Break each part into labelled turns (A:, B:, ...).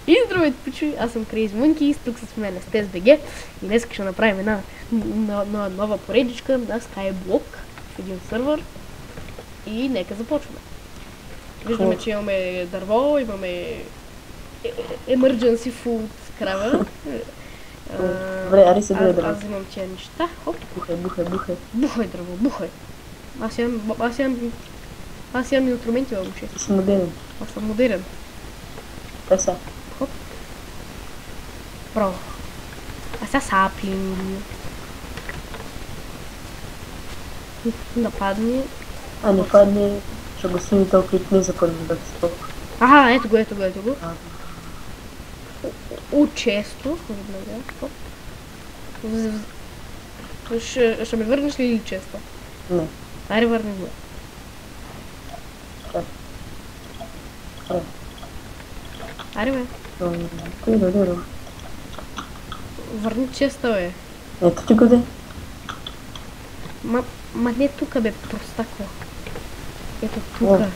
A: И здравейте, пичове, аз съм Crazy Monkey, тук с мен е STES.BG и днес ще направим една нова поредичка на Skyblock в един сървър и нека започваме. Виждаме, че имаме дърво, имаме emergency food крава.
B: Добре, ари се бъде дърво.
A: Аз взимам тия неща. Хоп.
B: Бухай.
A: Бухай дърво, бухай. Аз имам инструменти, момче.
B: Ти си модерен.
A: Аз съм модерен.
B: Как са?
A: Хоп. Браво. А сега саплинги. Нападни.
B: А не падне, ще го сини толкова и не западне да се толкова.
A: Аха, ето го. Често. Ще ме върнеш ли или често?
B: Не.
A: Аре, върни го. Аре, бе. Върни често, бе.
B: Ето ти къде?
A: Ма не тука, бе, простако. Ето тука.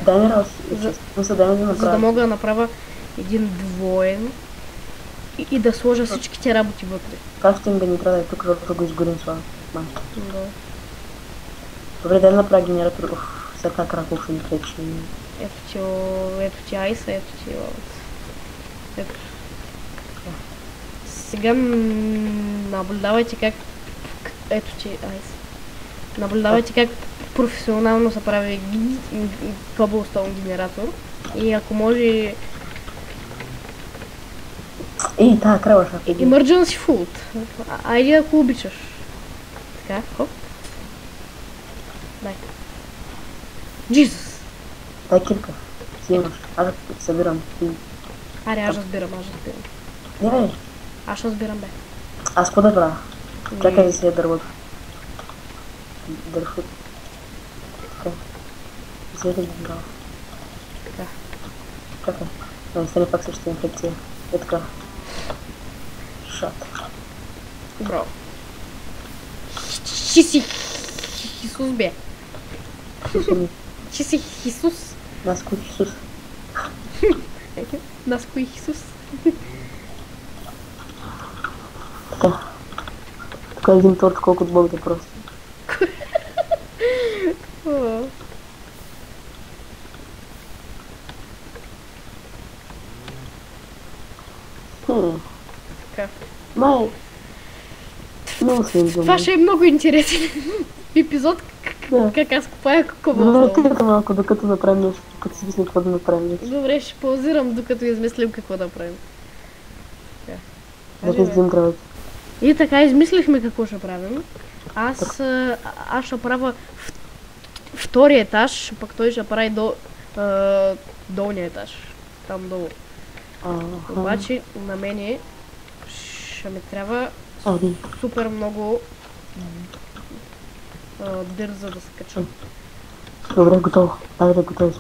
B: Дай ми раз.
A: За да мога да направя един двоен и да сложа всичките работи вътре.
B: Крафтинг не трябва да е тук, защото го изгорим слава.
A: Да.
B: Добре, дай направя генератор. Все така ръко ще ни пречи.
A: Ето ти айса, ето ти ето. Сега наблюдавайте как... Ето ти айс. Наблюдавайте как професионално се прави cobblestone генератор. И ако може...
B: Ей, тая крава ще...
A: Emergency food. Айде ако обичаш. Така, хоп. Дай. Jesus!
B: Дай кирка. Си имаш. Аз събирам.
A: Аре, аз разбирам.
B: Не, бе.
A: Аз ще разбирам, бе.
B: Аз какво да правя? Чакай да си е дървото. Дървото. Така. Взех да ги брава.
A: Така.
B: Чакай. Да не стане пак същата инфекция. Е така. Шат.
A: Браво. Си Хисус, бе. Си Хисус.
B: Нас кой Хисус.
A: Нас кой Хисус.
B: Така. Тук е един торт, колкото Бог да просто.
A: Така.
B: Май. Много се виждам.
A: Това ще е много интересен епизод. Как аз купая
B: Добре, тъйте малко, докато направим нещо, докато си мислим какво да направим нещо.
A: Добре, ще паузирам, докато измислим какво да правим.
B: Да не взем дървото.
A: И така, измислихме какво ще правим. Аз ще правя втория етаж, пък той ще прави до долния етаж. Там долу. Обаче на мене ще ми трябва супер много дърза да се качам.
B: Добре, готово. Дай да готови.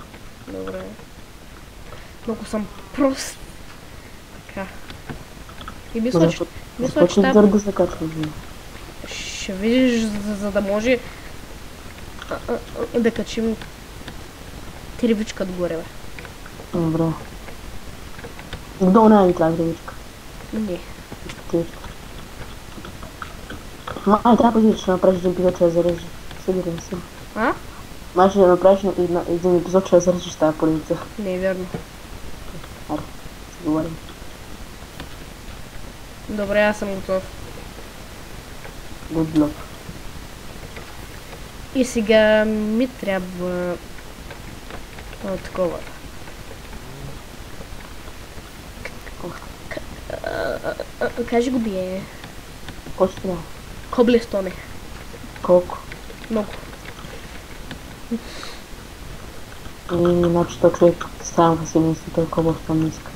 A: Добре. Много съм прост. Така. И мисля, че
B: дързо да се качвам.
A: ще видиш, за да може да качим тревичка отгоре, бе.
B: Добре. Долу няма ни трябва тревичка.
A: Не.
B: Май, трябва да ще направиш един епизод, че я зарежи. Събирам се.
A: А?
B: Май ще направиш един епизод, че я зарежиш тази поредица.
A: Не е верно.
B: Аре, си говорим.
A: Добре, аз съм готов.
B: Good luck.
A: И сега ми трябва такова. Кажи го бие.
B: Какво ще трябва?
A: Коблестоне.
B: Колко?
A: Много.
B: Значи то човек сам си мисли, той кобълстон не иска.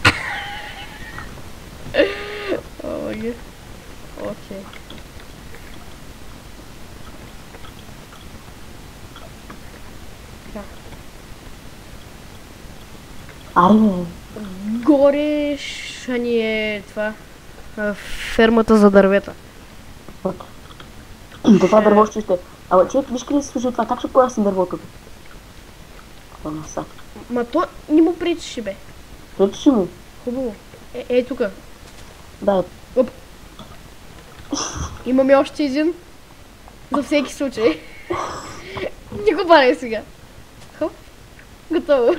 A: Окей.
B: Аре, бе.
A: Горе ще ни е това. Фермата за дървета.
B: Това дърво ще ще. Ама човек, виж къде се служи това, как ще порасне дървото? Това маса.
A: Ма то не му пречеше, бе.
B: Пречеше му?
A: Хубаво. Ей тука.
B: Да,
A: Оп. Имаме още един. За всеки случай. Не го барай сега. Хоп. Готово.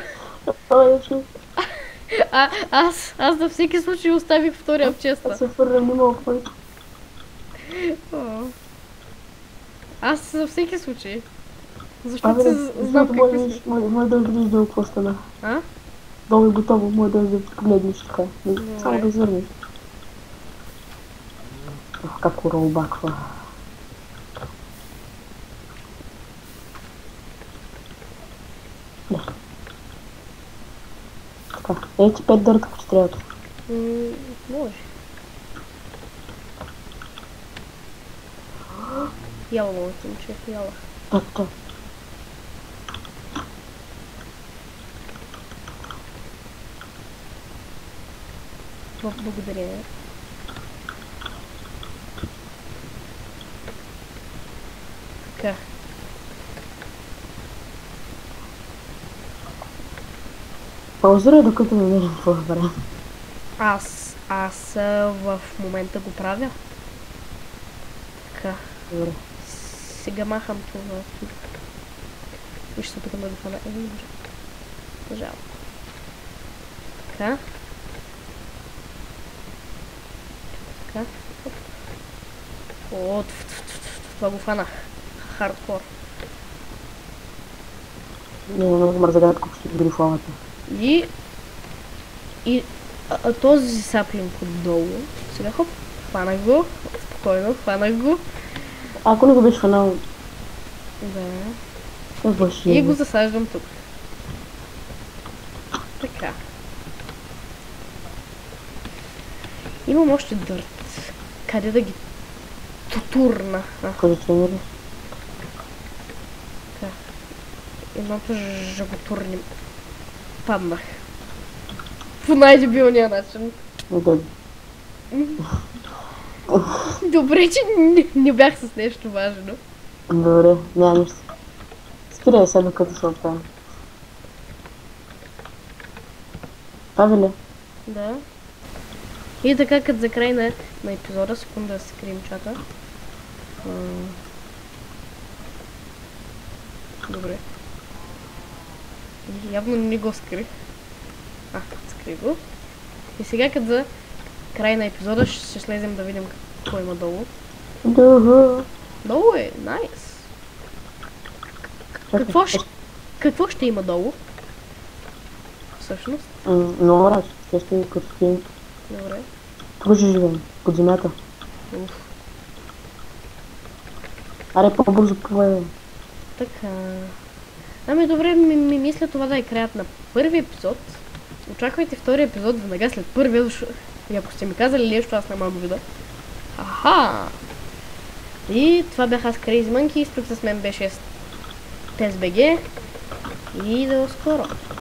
A: Аз за всеки случай оставих втория в честа.
B: Аз се фърля немалко пари.
A: Аз за всеки случай. Защото знам какви сме.
B: Може да видиш долу какво стана.
A: А?
B: Долу е готово, може да погледнеш така. Само да извърнеш. Как уролбаква. Да. Така, ей ти 5 дърта, ако ти трябват.
A: Може. Яла, моето момче, яла.
B: Так.
A: Благодаря. Така.
B: Паузирай, докато намерим какво да правим.
A: Аз в момента го правя. Така.
B: Добре.
A: Сега махам това тук. И ще се опитам да го фана. Не може. Жал. Така. Така. Оп. Това го фанах. Хардкор.
B: Не много мързагат, ако ще дори фламата.
A: И този саплинг отдолу. Сега хоп. Фанах го. Спокойно. Фанах го.
B: Ако не го беше фанал,
A: да. И го засаждам тук. Така. Имам още дърт. Къде да ги турна?
B: Позиционираш.
A: Така. Едното жаготурни. Паднах. По най-дебилния начин. Добре, че не бях с нещо важно.
B: Добре, няма нищо. Спирай сега, докато се оправим. Павеле?
A: Да. И така, като за край на епизода, секунда да се скрием чата. Добре. Явно не го скрих. Скрих го. И сега, като за край на епизода, ще слезем да видим какво има долу. Долу е, найс. Какво ще има долу? Всъщност?
B: Много раз, ще ще като скинем.
A: Добре.
B: Тук ще живеем, под земята. Аре, по-бързо поведе.
A: Така. Ами добре, ми мисля това да е краят на първи епизод. Очаквайте втори епизод веднага след първия, защото и ако сте ми казали нещо, аз няма да видя. Аха! И това бях аз, Crazy Monkey, тук с мен беше TestBG и до скоро!